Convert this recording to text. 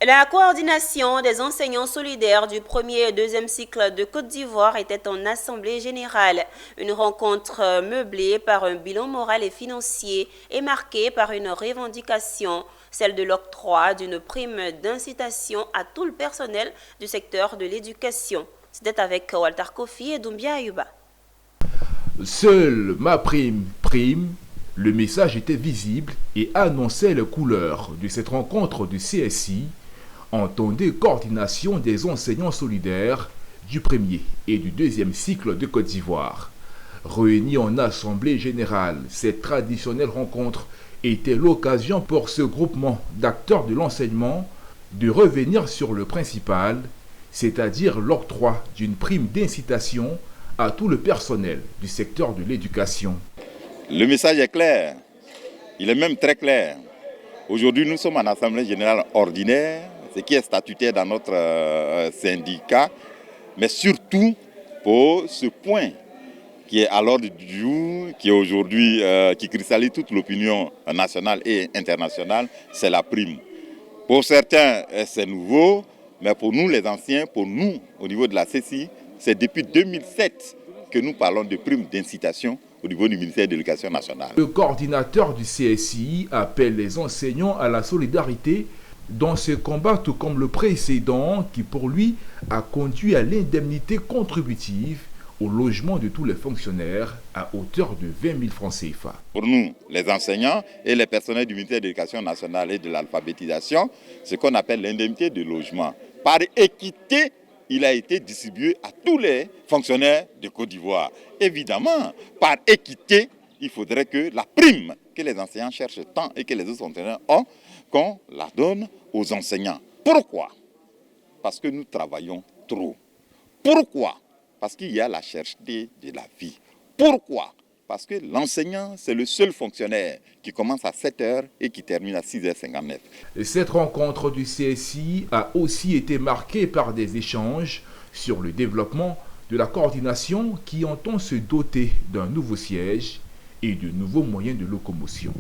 La coordination des enseignants solidaires du premier et deuxième cycle de Côte d'Ivoire était en assemblée générale. Une rencontre meublée par un bilan moral et financier et marquée par une revendication, celle de l'octroi d'une prime d'incitation à tout le personnel du secteur de l'éducation. C'était avec Walter Kofi et Doumbia Ayuba. Seule ma prime prime, le message était visible et annonçait les couleurs de cette rencontre du CSI. Entendez coordination des enseignants solidaires du premier et du deuxième cycle de Côte d'Ivoire. Réunis en assemblée générale, cette traditionnelle rencontre était l'occasion pour ce groupement d'acteurs de l'enseignement de revenir sur le principal, c'est-à-dire l'octroi d'une prime d'incitation à tout le personnel du secteur de l'éducation. Le message est clair, il est même très clair. Aujourd'hui, nous sommes en assemblée générale ordinaire, ce qui est statutaire dans notre syndicat, mais surtout pour ce point qui est à l'ordre du jour, qui est aujourd'hui, qui cristallise toute l'opinion nationale et internationale, c'est la prime. Pour certains, c'est nouveau, mais pour nous les anciens, pour nous, au niveau de la CCI, c'est depuis 2007 que nous parlons de prime d'incitation au niveau du ministère de l'Éducation nationale. Le coordinateur du CSI appelle les enseignants à la solidarité dans ce combat, tout comme le précédent qui pour lui a conduit à l'indemnité contributive au logement de tous les fonctionnaires à hauteur de 20 000 francs CFA. Pour nous, les enseignants et les personnels du ministère de l'Éducation nationale et de l'alphabétisation, ce qu'on appelle l'indemnité de logement. Par équité, il a été distribué à tous les fonctionnaires de Côte d'Ivoire. Évidemment, par équité, il faudrait que la prime que les enseignants cherchent tant et que les autres enseignants ont, qu'on la donne aux enseignants. Pourquoi? Parce que nous travaillons trop. Pourquoi? Parce qu'il y a la cherté de la vie. Pourquoi? Parce que l'enseignant, c'est le seul fonctionnaire qui commence à 7h et qui termine à 6h59. Cette rencontre du CSI a aussi été marquée par des échanges sur le développement de la coordination qui entend se doter d'un nouveau siège et de nouveaux moyens de locomotion.